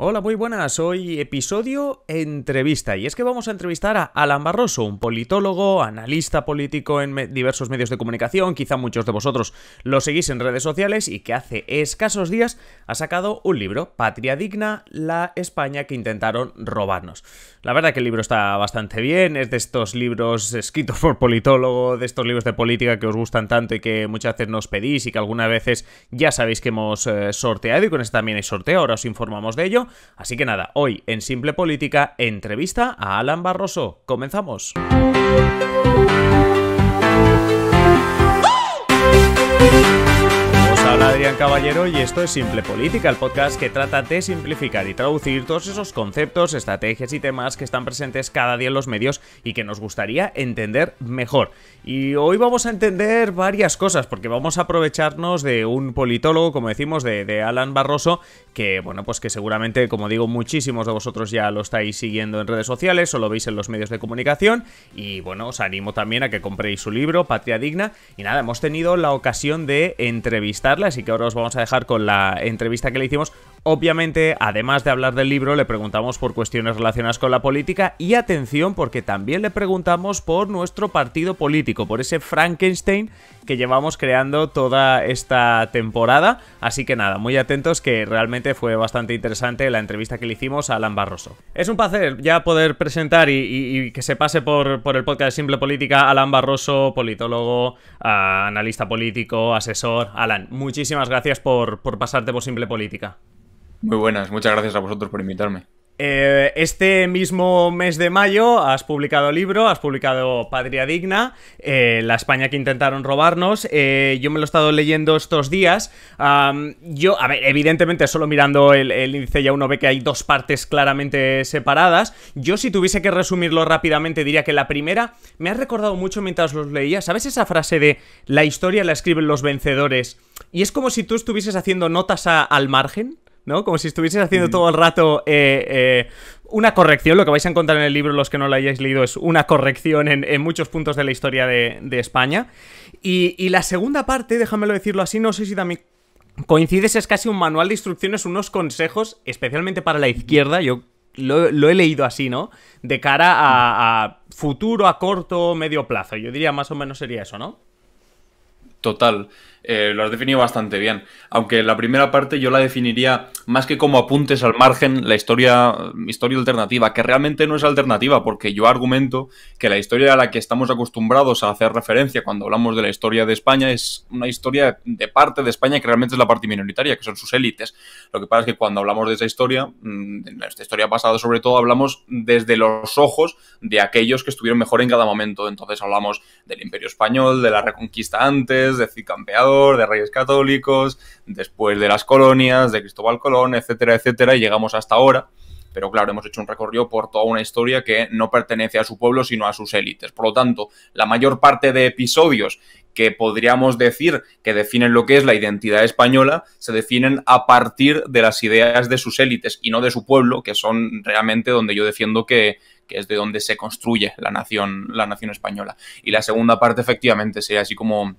Hola, muy buenas. Hoy episodio entrevista. Y es que vamos a entrevistar a Alan Barroso, un politólogo, analista político en diversos medios de comunicación. Quizá muchos de vosotros lo seguís en redes sociales y que hace escasos días ha sacado un libro, Patria Digna, la España que intentaron robarnos. La verdad que el libro está bastante bien, es de estos libros escritos por politólogo, de estos libros de política que os gustan tanto y que muchas veces nos pedís y que algunas veces ya sabéis que hemos sorteado y con este también hay sorteo, ahora os informamos de ello. Así que nada, hoy en Simple Política, entrevista a Alan Barroso. ¡Comenzamos! Hola, Adrián Caballero y esto es Simple Política, el podcast que trata de simplificar y traducir todos esos conceptos, estrategias y temas que están presentes cada día en los medios y que nos gustaría entender mejor. Y hoy vamos a entender varias cosas porque vamos a aprovecharnos de un politólogo, como decimos, de Alan Barroso, que bueno, pues que seguramente, como digo, muchísimos de vosotros ya lo estáis siguiendo en redes sociales o lo veis en los medios de comunicación y bueno, os animo también a que compréis su libro, Patria Digna. Y nada, hemos tenido la ocasión de entrevistarla, así que ahora os vamos a dejar con la entrevista que le hicimos. Obviamente, además de hablar del libro, le preguntamos por cuestiones relacionadas con la política y atención, porque también le preguntamos por nuestro partido político, por ese Frankenstein que llevamos creando toda esta temporada. Así que nada, muy atentos, que realmente fue bastante interesante la entrevista que le hicimos a Alan Barroso. Es un placer ya poder presentar y que se pase por el podcast de Simple Política Alan Barroso, politólogo, analista político, asesor. Alan, muchísimas gracias por pasarte por Simple Política. Muy buenas, muchas gracias a vosotros por invitarme. Este mismo mes de mayo has publicado libro, has publicado Patria Digna, la España que intentaron robarnos. Yo me lo he estado leyendo estos días. A ver, evidentemente solo mirando el índice ya uno ve que hay dos partes claramente separadas. Yo, si tuviese que resumirlo rápidamente, diría que la primera me ha recordado mucho mientras los leía. ¿Sabes esa frase de la historia la escriben los vencedores? Y es como si tú estuvieses haciendo notas al margen, ¿no? Como si estuvieses haciendo todo el rato una corrección. Lo que vais a encontrar en el libro, los que no lo hayáis leído, es una corrección en muchos puntos de la historia de España. Y la segunda parte, déjamelo decirlo así, no sé si también coincides, es casi un manual de instrucciones, unos consejos, especialmente para la izquierda. Yo lo he leído así, ¿no? De cara a futuro, a corto, medio plazo. Yo diría más o menos sería eso, ¿no? Total, lo has definido bastante bien. Aunque la primera parte yo la definiría más que como apuntes al margen, la historia alternativa, que realmente no es alternativa, porque yo argumento que la historia a la que estamos acostumbrados a hacer referencia cuando hablamos de la historia de España es una historia de parte de España que realmente es la parte minoritaria, que son sus élites. Lo que pasa es que cuando hablamos de esa historia, de nuestra historia pasada sobre todo, hablamos desde los ojos de aquellos que estuvieron mejor en cada momento. Entonces hablamos del Imperio Español, de la Reconquista antes, de Cid Campeador, de Reyes Católicos, después de las colonias, de Cristóbal Colón, etcétera, etcétera, y llegamos hasta ahora. Pero claro, hemos hecho un recorrido por toda una historia que no pertenece a su pueblo, sino a sus élites. Por lo tanto, la mayor parte de episodios que podríamos decir que definen lo que es la identidad española, se definen a partir de las ideas de sus élites y no de su pueblo, que son realmente donde yo defiendo que es de donde se construye la nación española. Y la segunda parte, efectivamente, sería así como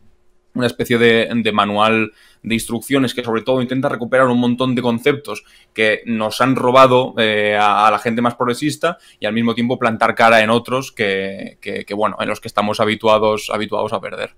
una especie de manual de instrucciones que sobre todo intenta recuperar un montón de conceptos que nos han robado a la gente más progresista y al mismo tiempo plantar cara en otros que bueno, en los que estamos habituados a perder.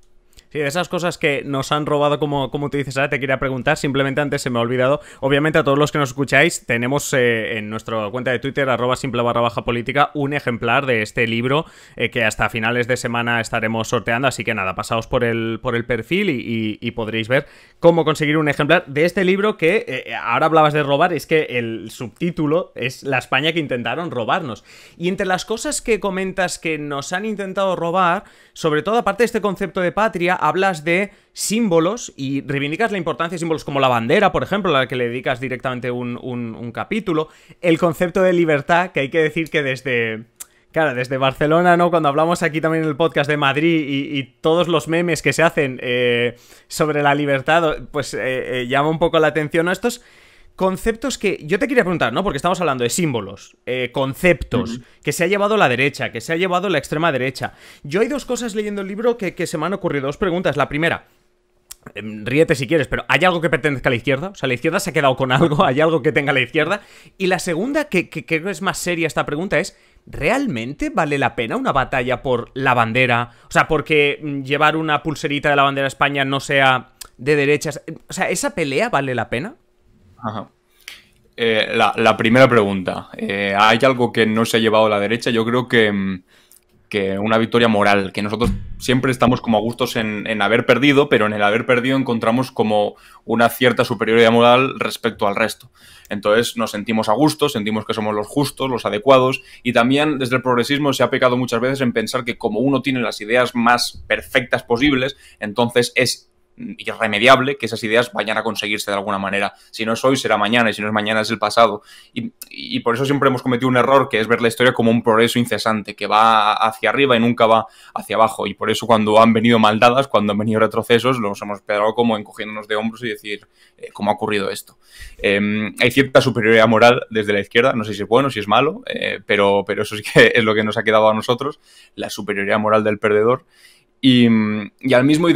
Sí, de esas cosas que nos han robado, como tú dices, ahora te quería preguntar, simplemente antes se me ha olvidado. Obviamente a todos los que nos escucháis, tenemos en nuestra cuenta de Twitter, @simple_política, un ejemplar de este libro que hasta finales de semana estaremos sorteando, así que nada, pasaos por el perfil y podréis ver cómo conseguir un ejemplar de este libro que, ahora hablabas de robar, es que el subtítulo es La España que intentaron robarnos. Y entre las cosas que comentas que nos han intentado robar, sobre todo aparte de este concepto de patria, hablas de símbolos y reivindicas la importancia de símbolos como la bandera, por ejemplo, a la que le dedicas directamente un capítulo. El concepto de libertad, que hay que decir que desde Barcelona, ¿no? Cuando hablamos aquí también en el podcast de Madrid y todos los memes que se hacen sobre la libertad, pues llama un poco la atención a estos conceptos que yo te quería preguntar, ¿no? Porque estamos hablando de símbolos, conceptos, que se ha llevado la derecha, que se ha llevado la extrema derecha. Yo hay dos cosas leyendo el libro que se me han ocurrido, dos preguntas. La primera, ríete si quieres, pero ¿hay algo que pertenezca a la izquierda? O sea, ¿la izquierda se ha quedado con algo? ¿Hay algo que tenga la izquierda? Y la segunda, que creo que es más seria esta pregunta, es: ¿realmente vale la pena una batalla por la bandera? O sea, porque llevar una pulserita de la bandera de España no sea de derechas. O sea, ¿esa pelea vale la pena? Ajá. La primera pregunta. ¿Hay algo que no se ha llevado a la derecha? Yo creo que una victoria moral, que nosotros siempre estamos como a gustos en haber perdido, pero en el haber perdido encontramos como una cierta superioridad moral respecto al resto. Entonces nos sentimos a gusto, sentimos que somos los justos, los adecuados, y también desde el progresismo se ha pecado muchas veces en pensar que como uno tiene las ideas más perfectas posibles, entonces es irremediable que esas ideas vayan a conseguirse de alguna manera. Si no es hoy, será mañana, y si no es mañana, es el pasado. Y por eso siempre hemos cometido un error, que es ver la historia como un progreso incesante, que va hacia arriba y nunca va hacia abajo. Y por eso cuando han venido maldadas, cuando han venido retrocesos, los hemos pegado como encogiéndonos de hombros y decir, ¿cómo ha ocurrido esto? Hay cierta superioridad moral desde la izquierda, no sé si es bueno, si es malo, pero eso sí que es lo que nos ha quedado a nosotros, la superioridad moral del perdedor. Y al mismo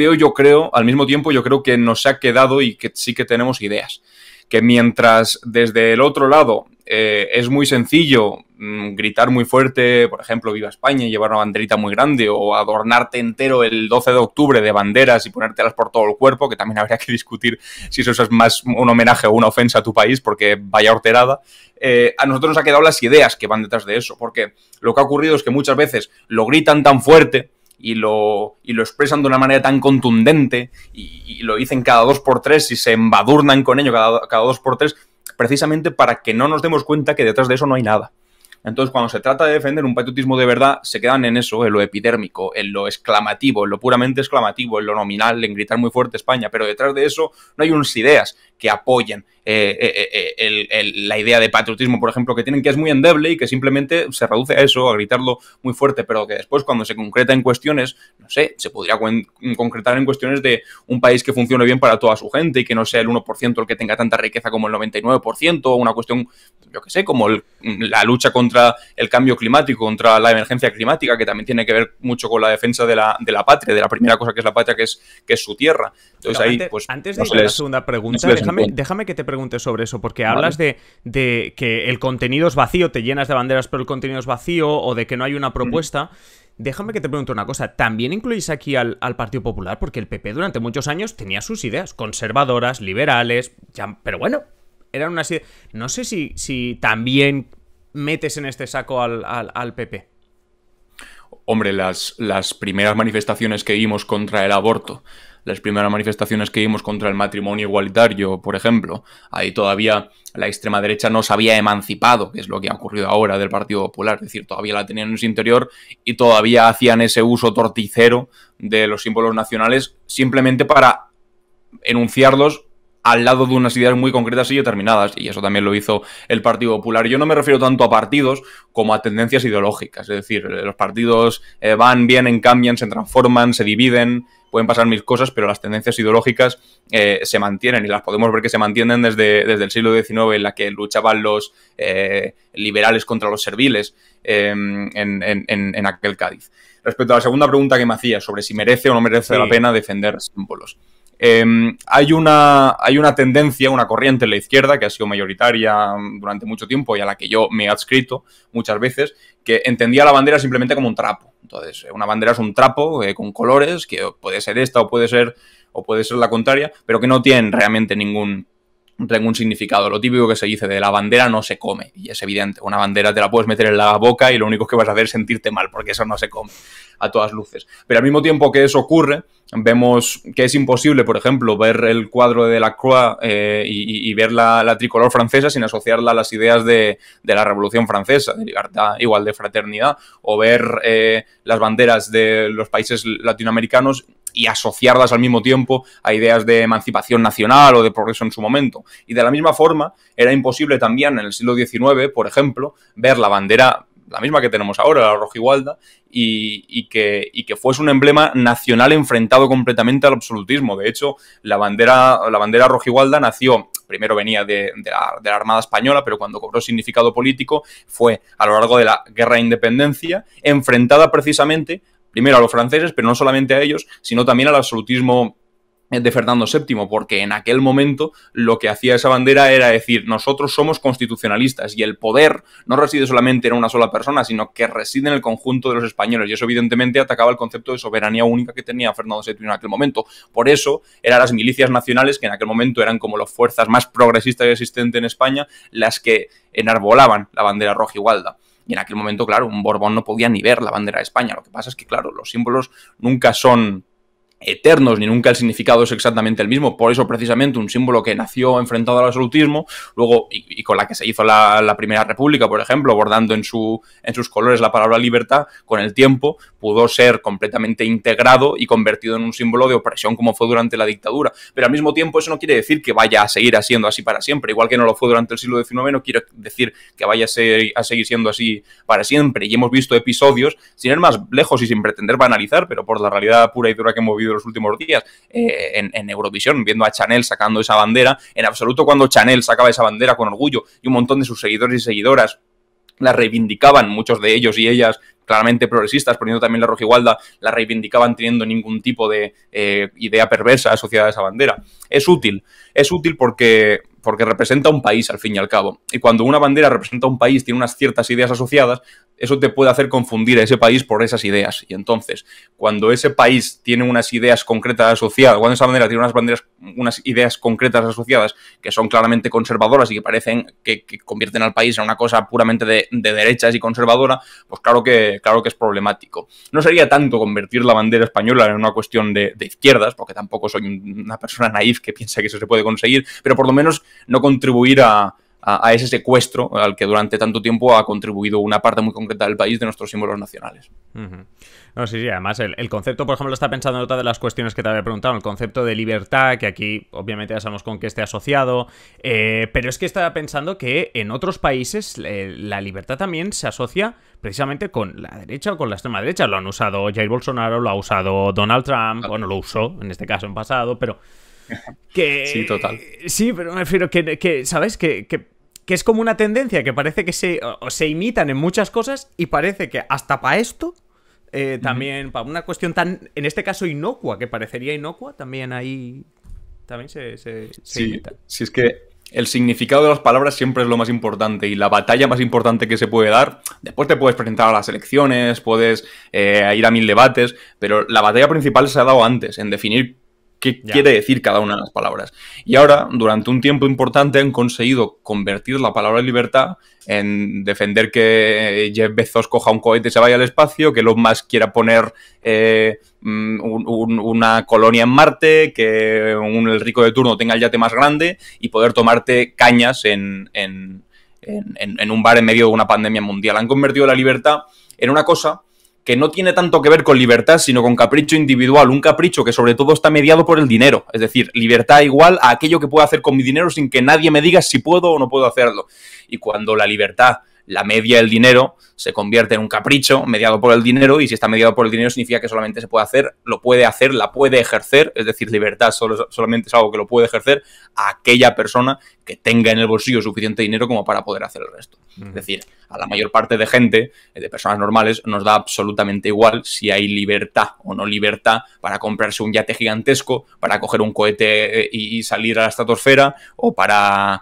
tiempo yo creo que nos ha quedado y que sí que tenemos ideas. Que mientras desde el otro lado es muy sencillo gritar muy fuerte, por ejemplo, Viva España, y llevar una banderita muy grande, o adornarte entero el 12 de octubre de banderas y ponértelas por todo el cuerpo, que también habría que discutir si eso es más un homenaje o una ofensa a tu país, porque vaya horterada. A nosotros nos ha quedado las ideas que van detrás de eso, porque lo que ha ocurrido es que muchas veces lo gritan tan fuerte y lo expresan de una manera tan contundente y lo dicen cada 2x3 y se embadurnan con ello cada 2x3, precisamente para que no nos demos cuenta que detrás de eso no hay nada. Entonces, cuando se trata de defender un patriotismo de verdad, se quedan en eso, en lo epidérmico, en lo exclamativo, en lo puramente exclamativo, en lo nominal, en gritar muy fuerte España, pero detrás de eso no hay unas ideas que apoyen la idea de patriotismo, por ejemplo, que tienen, que es muy endeble y que simplemente se reduce a eso, a gritarlo muy fuerte, pero que después, cuando se concreta en cuestiones, no sé, se podría concretar en cuestiones de un país que funcione bien para toda su gente y que no sea el 1% el que tenga tanta riqueza como el 99%, o una cuestión, yo qué sé, como la lucha contra el cambio climático, contra la emergencia climática, que también tiene que ver mucho con la defensa de la patria, de la primera cosa que es la patria, que es su tierra. Entonces pero ahí, pues... Antes de ir a la segunda pregunta, déjame que te pregunte sobre eso, porque hablas de que el contenido es vacío, te llenas de banderas pero el contenido es vacío, o de que no hay una propuesta. Déjame que te pregunte una cosa. ¿También incluís aquí al Partido Popular? Porque el PP durante muchos años tenía sus ideas conservadoras, liberales, pero bueno, eran unas ideas. No sé si también metes en este saco al PP. Hombre, las primeras manifestaciones que vimos contra el aborto, las primeras manifestaciones que vimos contra el matrimonio igualitario, por ejemplo, ahí todavía la extrema derecha no se había emancipado, que es lo que ha ocurrido ahora del Partido Popular. Es decir, todavía la tenían en su interior y todavía hacían ese uso torticero de los símbolos nacionales simplemente para enunciarlos al lado de unas ideas muy concretas y determinadas, y eso también lo hizo el Partido Popular. Yo no me refiero tanto a partidos como a tendencias ideológicas, es decir, los partidos van, vienen, cambian, se transforman, se dividen, pueden pasar mil cosas, pero las tendencias ideológicas se mantienen, y las podemos ver que se mantienen desde el siglo XIX, en la que luchaban los liberales contra los serviles en aquel Cádiz. Respecto a la segunda pregunta que me hacía sobre si merece o no merece la pena defender símbolos. Hay una tendencia, una corriente en la izquierda que ha sido mayoritaria durante mucho tiempo y a la que yo me he adscrito muchas veces, que entendía la bandera simplemente como un trapo. Entonces, una bandera es un trapo con colores, que puede ser esta o puede ser la contraria, pero que no tienen realmente ningún significado. Lo típico que se dice de la bandera no se come, y es evidente. Una bandera te la puedes meter en la boca y lo único que vas a hacer es sentirte mal, porque eso no se come a todas luces. Pero al mismo tiempo que eso ocurre, vemos que es imposible, por ejemplo, ver el cuadro de Delacroix y ver la tricolor francesa sin asociarla a las ideas de la Revolución Francesa, de libertad, igual de fraternidad, o ver las banderas de los países latinoamericanos y asociarlas al mismo tiempo a ideas de emancipación nacional o de progreso en su momento. Y de la misma forma, era imposible también en el siglo XIX, por ejemplo, ver la bandera, la misma que tenemos ahora, la rojigualda, y que fuese un emblema nacional enfrentado completamente al absolutismo. De hecho, la bandera rojigualda nació, primero venía de la Armada Española, pero cuando cobró significado político fue a lo largo de la Guerra de Independencia, enfrentada precisamente primero a los franceses, pero no solamente a ellos, sino también al absolutismo de Fernando VII, porque en aquel momento lo que hacía esa bandera era decir, nosotros somos constitucionalistas y el poder no reside solamente en una sola persona, sino que reside en el conjunto de los españoles, y eso evidentemente atacaba el concepto de soberanía única que tenía Fernando VII en aquel momento. Por eso eran las milicias nacionales, que en aquel momento eran como las fuerzas más progresistas existentes en España, las que enarbolaban la bandera rojigualda. Y en aquel momento, claro, un Borbón no podía ni ver la bandera de España. Lo que pasa es que, claro, los símbolos nunca son eternos, ni nunca el significado es exactamente el mismo. Por eso, precisamente, un símbolo que nació enfrentado al absolutismo, luego, y con la que se hizo la Primera República, por ejemplo, bordando en sus colores la palabra libertad, con el tiempo pudo ser completamente integrado y convertido en un símbolo de opresión, como fue durante la dictadura. Pero al mismo tiempo eso no quiere decir que vaya a seguir siendo así para siempre. Igual que no lo fue durante el siglo XIX, no quiere decir que vaya a seguir siendo así para siempre. Y hemos visto episodios, sin ir más lejos y sin pretender banalizar, pero por la realidad pura y dura que hemos vivido los últimos días, en Eurovisión, viendo a Chanel sacando esa bandera. En absoluto, cuando Chanel sacaba esa bandera con orgullo y un montón de sus seguidores y seguidoras la reivindicaban, muchos de ellos y ellas claramente progresistas, poniendo también la rojigualda, la reivindicaban teniendo ningún tipo de idea perversa asociada a esa bandera. Es útil porque representa un país, al fin y al cabo. Y cuando una bandera representa un país, tiene unas ciertas ideas asociadas, eso te puede hacer confundir a ese país por esas ideas. Y entonces, cuando ese país tiene unas ideas concretas asociadas, cuando esa bandera tiene unas ideas concretas asociadas que son claramente conservadoras y que parecen que convierten al país en una cosa puramente de derechas y conservadora, pues claro que es problemático. No sería tanto convertir la bandera española en una cuestión de izquierdas, porque tampoco soy una persona naif que piensa que eso se puede conseguir, pero por lo menos no contribuir a ese secuestro al que durante tanto tiempo ha contribuido una parte muy concreta del país de nuestros símbolos nacionales. No, sí, además el concepto, por ejemplo, está pensando en otra de las cuestiones que te había preguntado, el concepto de libertad, que aquí obviamente ya sabemos con qué esté asociado, pero es que estaba pensando que en otros países la libertad también se asocia precisamente con la derecha o con la extrema derecha. Lo han usado Jair Bolsonaro, lo ha usado Donald Trump, bueno, lo usó en este caso en pasado, pero sí, total. Sí, pero me refiero que ¿sabes? Que es como una tendencia que parece que se imitan en muchas cosas y parece que hasta para esto, también para una cuestión tan, en este caso, inocua, que parecería inocua, también ahí también se imitan. Sí, es que el significado de las palabras siempre es lo más importante y la batalla más importante que se puede dar. Después te puedes presentar a las elecciones, puedes ir a 1000 debates, pero la batalla principal se ha dado antes, en definir qué quiere decir cada una de las palabras. Y ahora, durante un tiempo importante, han conseguido convertir la palabra libertad en defender que Jeff Bezos coja un cohete y se vaya al espacio, que Elon Musk quiera poner una colonia en Marte, que el rico de turno tenga el yate más grande y poder tomarte cañas en un bar en medio de una pandemia mundial. Han convertido la libertad en una cosa que no tiene tanto que ver con libertad, sino con capricho individual, un capricho que sobre todo está mediado por el dinero, es decir, libertad igual a aquello que puedo hacer con mi dinero sin que nadie me diga si puedo o no puedo hacerlo. Y cuando la libertad la media el dinero, se convierte en un capricho mediado por el dinero, y si está mediado por el dinero significa que solamente se puede hacer, lo puede hacer, la puede ejercer, es decir, libertad solamente es algo que lo puede ejercer a aquella persona que tenga en el bolsillo suficiente dinero como para poder hacer el resto. Es decir, a la mayor parte de gente, de personas normales, nos da absolutamente igual si hay libertad o no libertad para comprarse un yate gigantesco, para coger un cohete y salir a la estratosfera, o para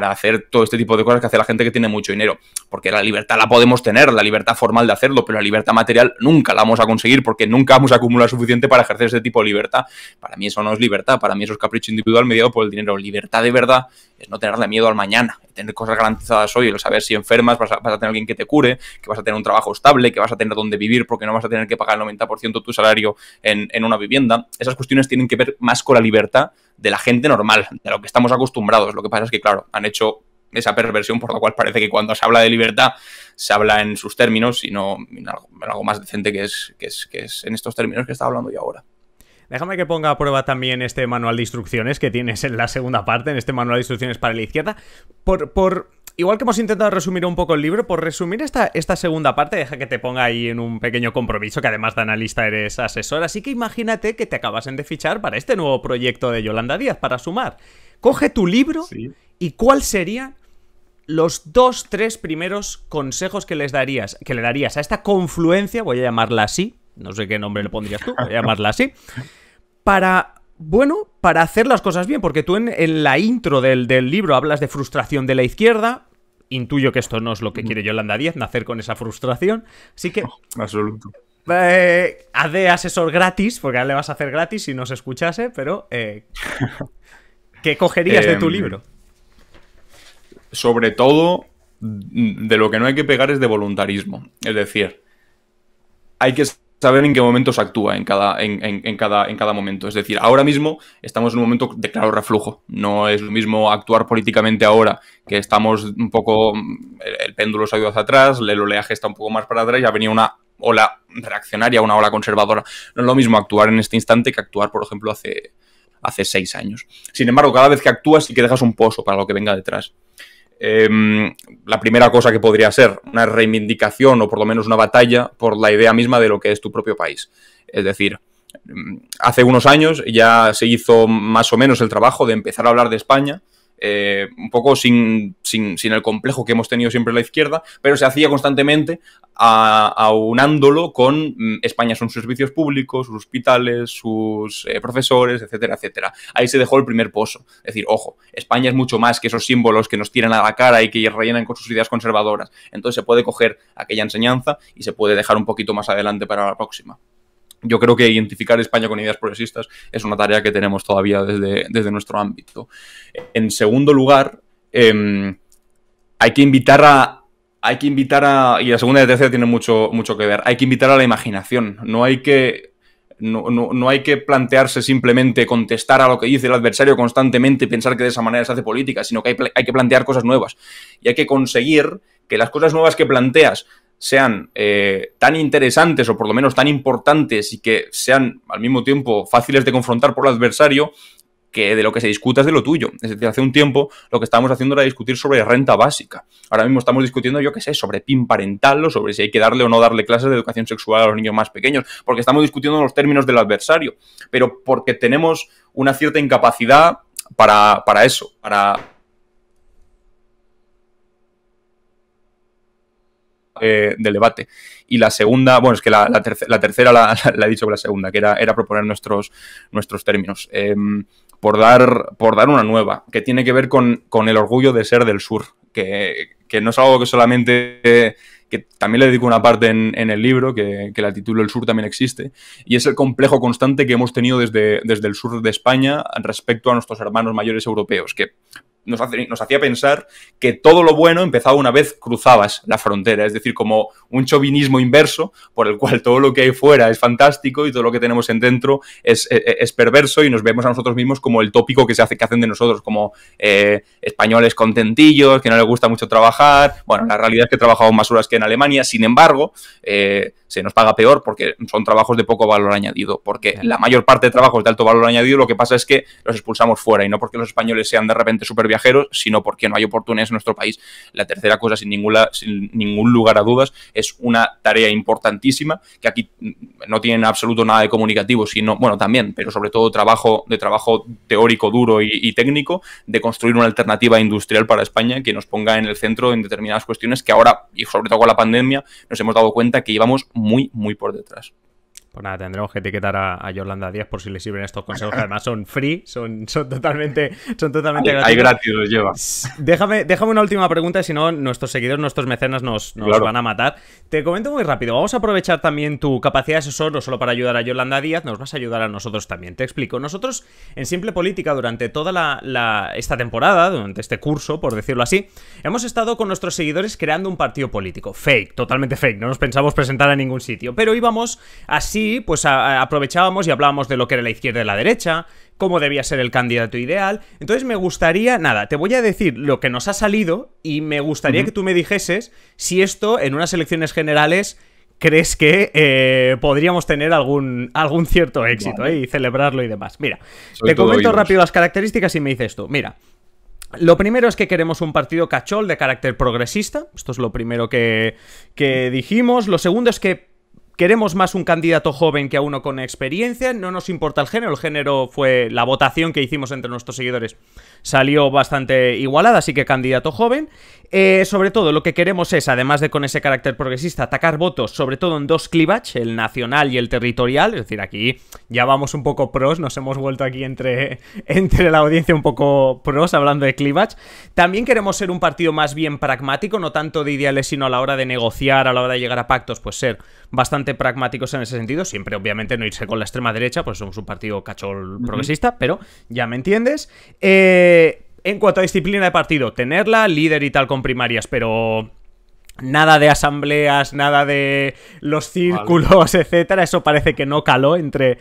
hacer todo este tipo de cosas que hace la gente que tiene mucho dinero. Porque la libertad la podemos tener, la libertad formal de hacerlo, pero la libertad material nunca la vamos a conseguir porque nunca vamos a acumular suficiente para ejercer ese tipo de libertad. Para mí eso no es libertad, para mí eso es capricho individual mediado por el dinero. Libertad de verdad es no tenerle miedo al mañana, tener cosas garantizadas hoy, el saber si enfermas vas a tener alguien que te cure, que vas a tener un trabajo estable, que vas a tener donde vivir porque no vas a tener que pagar el 90% de tu salario en una vivienda. Esas cuestiones tienen que ver más con la libertad de la gente normal, de lo que estamos acostumbrados. Lo que pasa es que, claro, han hecho esa perversión por la cual parece que cuando se habla de libertad se habla en sus términos y no en algo más decente que es en estos términos que estaba hablando yo ahora. Déjame que ponga a prueba también este manual de instrucciones que tienes en la segunda parte, en este manual de instrucciones para la izquierda. Igual que hemos intentado resumir un poco el libro, por resumir esta segunda parte, deja que te ponga ahí en un pequeño compromiso, que además de analista eres asesor, así que imagínate que te acabasen de fichar para este nuevo proyecto de Yolanda Díaz, para Sumar. Coge tu libro y ¿cuál serían los 2-3 primeros consejos que le darías a esta confluencia, voy a llamarla así, no sé qué nombre le pondrías tú, voy a llamarla así, para bueno para hacer las cosas bien, porque tú en la intro del libro hablas de frustración de la izquierda. Intuyo que esto no es lo que quiere Yolanda Díaz, nacer con esa frustración. Así que... Absoluto. Haz de asesor gratis, porque ahora le vas a hacer gratis si no se escuchase, pero... ¿qué cogerías de tu libro? Sobre todo, de lo que no hay que pegar es de voluntarismo. Es decir, hay que saber en qué momento se actúa en cada momento. Es decir, ahora mismo estamos en un momento de claro reflujo. No es lo mismo actuar políticamente ahora, que estamos un poco... El péndulo se ha ido hacia atrás, el oleaje está un poco más para atrás y ha venido una ola reaccionaria, una ola conservadora. No es lo mismo actuar en este instante que actuar, por ejemplo, hace 6 años. Sin embargo, cada vez que actúas sí que dejas un pozo para lo que venga detrás. La primera cosa que podría ser una reivindicación o por lo menos una batalla por la idea misma de lo que es tu propio país. Es decir, hace unos años ya se hizo más o menos el trabajo de empezar a hablar de España, un poco sin el complejo que hemos tenido siempre la izquierda, pero se hacía constantemente aunándolo con España son sus servicios públicos, sus hospitales, sus profesores, etcétera, etcétera. Ahí se dejó el primer pozo. Es decir, ojo, España es mucho más que esos símbolos que nos tiran a la cara y que rellenan con sus ideas conservadoras. Entonces se puede coger aquella enseñanza y se puede dejar un poquito más adelante para la próxima. Yo creo que identificar España con ideas progresistas es una tarea que tenemos todavía desde nuestro ámbito. En segundo lugar, hay que invitar a... Y la segunda y la tercera tienen mucho que ver. Hay que invitar a la imaginación. No hay que plantearse simplemente contestar a lo que dice el adversario constantemente y pensar que de esa manera se hace política, sino que hay que plantear cosas nuevas. Y hay que conseguir que las cosas nuevas que planteas sean tan interesantes o por lo menos tan importantes y que sean al mismo tiempo fáciles de confrontar por el adversario, que de lo que se discuta es de lo tuyo. Es decir, hace un tiempo lo que estábamos haciendo era discutir sobre renta básica. Ahora mismo estamos discutiendo, yo qué sé, sobre PIN parental o sobre si hay que darle o no darle clases de educación sexual a los niños más pequeños, porque estamos discutiendo los términos del adversario, pero porque tenemos una cierta incapacidad para eso, del debate. Y la segunda, bueno, es que la tercera la he dicho que la segunda, que era proponer nuestros términos. Por dar una nueva, que tiene que ver con el orgullo de ser del sur, que no es algo que solamente... que también le dedico una parte en el libro, que la titulo El sur también existe, y es el complejo constante que hemos tenido desde el sur de España respecto a nuestros hermanos mayores europeos, que nos hacía pensar que todo lo bueno empezaba una vez cruzabas la frontera, es decir, como un chauvinismo inverso por el cual todo lo que hay fuera es fantástico y todo lo que tenemos en dentro es perverso y nos vemos a nosotros mismos como el tópico que hacen de nosotros, como españoles contentillos, que no les gusta mucho trabajar. Bueno, la realidad es que trabajamos más horas que en Alemania, sin embargo, se nos paga peor porque son trabajos de poco valor añadido, porque la mayor parte de trabajos de alto valor añadido lo que pasa es que los expulsamos fuera y no porque los españoles sean de repente súper viajeros, sino porque no hay oportunidades en nuestro país. La tercera cosa, sin ningún lugar a dudas, es una tarea importantísima, que aquí no tiene en absoluto nada de comunicativo, sino, bueno, también, pero sobre todo trabajo teórico duro y técnico, de construir una alternativa industrial para España que nos ponga en el centro en determinadas cuestiones que ahora, y sobre todo con la pandemia, nos hemos dado cuenta que llevamos muy, muy por detrás. Pues nada, tendremos que etiquetar a Yolanda Díaz por si le sirven estos consejos, que además son free, son totalmente gratuitos. Hay gratis, los lleva. Déjame una última pregunta, si no, nuestros seguidores, nuestros mecenas nos van a matar. Te comento muy rápido, vamos a aprovechar también tu capacidad de asesor, no solo para ayudar a Yolanda Díaz, nos vas a ayudar a nosotros también. Te explico, nosotros en Simple Política durante toda esta temporada, durante este curso, por decirlo así, hemos estado con nuestros seguidores creando un partido político, fake, totalmente fake, no nos pensamos presentar a ningún sitio, pero íbamos así, pues aprovechábamos y hablábamos de lo que era la izquierda y la derecha, cómo debía ser el candidato ideal. Entonces me gustaría, nada, te voy a decir lo que nos ha salido y me gustaría que tú me dijeses si esto en unas elecciones generales crees que podríamos tener algún cierto éxito, y celebrarlo y demás. Mira, te comento rápido las características y me dices tú, mira. Lo primero es que queremos un partido cachol de carácter progresista, esto es lo primero que dijimos. Lo segundo es que queremos más un candidato joven que a uno con experiencia, no nos importa el género fue la votación que hicimos entre nuestros seguidores. salió bastante igualada, así que candidato joven. Sobre todo lo que queremos es, además de con ese carácter progresista, atacar votos, sobre todo en dos clivages, el nacional y el territorial. Es decir, aquí ya vamos un poco pros, nos hemos vuelto aquí entre la audiencia un poco pros hablando de clivage. También queremos ser un partido más bien pragmático, no tanto de ideales, sino a la hora de negociar, a la hora de llegar a pactos, pues ser bastante pragmáticos en ese sentido. Siempre, obviamente, no irse con la extrema derecha, pues somos un partido cachol progresista, pero ya me entiendes. En cuanto a disciplina de partido, tenerla, líder y tal con primarias, pero nada de asambleas, nada de los círculos, etcétera. Eso parece que no caló entre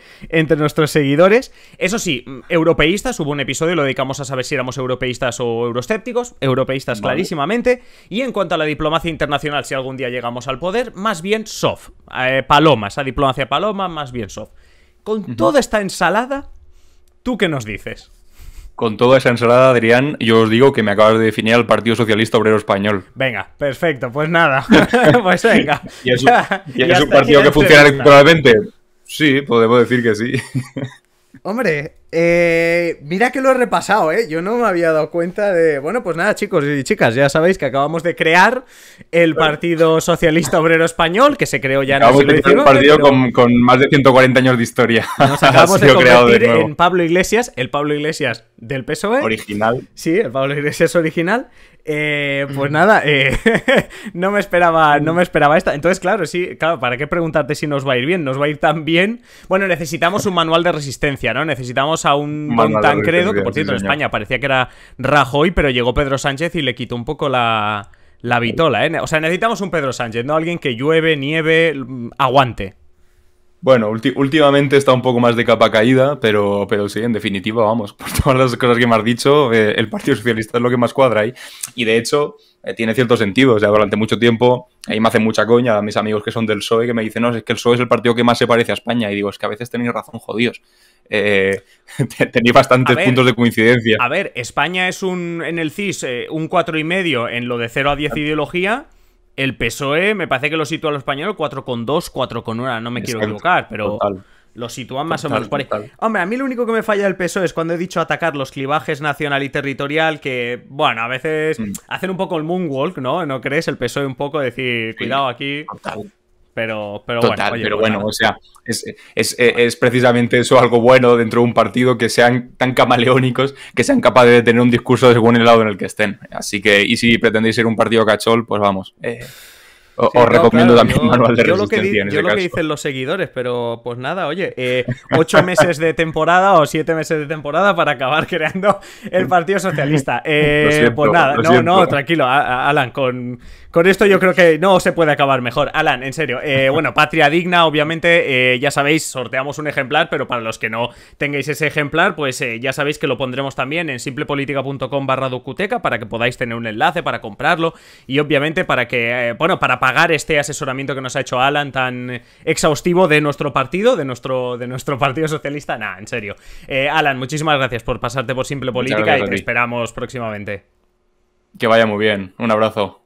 nuestros seguidores. Eso sí, europeístas, hubo un episodio, lo dedicamos a saber si éramos europeístas o euroescépticos. Europeístas, clarísimamente. Y en cuanto a la diplomacia internacional, si algún día llegamos al poder, más bien soft. Paloma, esa diplomacia paloma, más bien soft. Con toda esta ensalada, ¿tú qué nos dices? Con toda esa ensalada, Adrián, yo os digo que me acabas de definir al Partido Socialista Obrero Español. Venga, perfecto, pues nada. Pues venga. ¿Y es un partido que funciona electoralmente? Sí, podemos decir que sí. Hombre, mira que lo he repasado, ¿eh? Yo no me había dado cuenta de... Bueno, pues nada, chicos y chicas, ya sabéis que acabamos de crear el Partido Socialista Obrero Español, que se creó ya en el siglo XIX. Un partido con más de 140 años de historia. Nos acabamos de convertir en Pablo Iglesias, el Pablo Iglesias del PSOE. Original. Sí, el Pablo Iglesias original. Pues nada, no me esperaba esta. Entonces, claro, ¿para qué preguntarte si nos va a ir bien? Nos va a ir tan bien. Bueno, necesitamos un manual de resistencia, ¿no? Necesitamos a un Don Tancredo, que por cierto en España parecía que era Rajoy, pero llegó Pedro Sánchez y le quitó un poco la vitola, ¿eh? O sea, necesitamos un Pedro Sánchez, no alguien que llueve, nieve, aguante. Bueno, últimamente está un poco más de capa caída, pero sí, en definitiva, vamos, por todas las cosas que me has dicho, el Partido Socialista es lo que más cuadra ahí. Y de hecho, tiene cierto sentido. O sea, durante mucho tiempo, ahí me hacen mucha coña a mis amigos que son del PSOE, que me dicen, no, es que el PSOE es el partido que más se parece a España. Y digo, es que a veces tenéis razón, jodidos. Tenéis bastantes puntos de coincidencia. A ver, España es en el CIS un 4,5 en lo de 0 a 10 ideología. El PSOE me parece que lo sitúa a los españoles 4,2, 4,1, no me quiero equivocar, pero lo sitúan más o menos por ahí. Hombre, a mí lo único que me falla del PSOE es cuando he dicho atacar los clivajes nacional y territorial, que, bueno, a veces hacen un poco el moonwalk, ¿no? ¿No crees? El PSOE un poco decir, cuidado aquí... Pero total, bueno, pero bueno, o sea, es precisamente eso algo bueno dentro de un partido, que sean tan camaleónicos, que sean capaces de tener un discurso según el lado en el que estén. Así que, y si pretendéis ser un partido cachol, pues vamos. Os recomiendo también manual de resistencia en ese caso. Lo que dicen los seguidores, pero pues nada, oye, 8 meses de temporada o 7 meses de temporada para acabar creando el Partido Socialista. Pues nada, no, tranquilo, Alan, con esto yo creo que no se puede acabar mejor. Alan, en serio, bueno, Patria Digna, obviamente, ya sabéis, sorteamos un ejemplar, pero para los que no tengáis ese ejemplar, pues ya sabéis que lo pondremos también en simplepolitica.com/docuteca para que podáis tener un enlace para comprarlo y obviamente para que, para pagar este asesoramiento que nos ha hecho Alan tan exhaustivo de nuestro partido, de nuestro Partido Socialista. Nah, en serio. Alan, muchísimas gracias por pasarte por Simple Política y te esperamos próximamente. Que vaya muy bien. Un abrazo.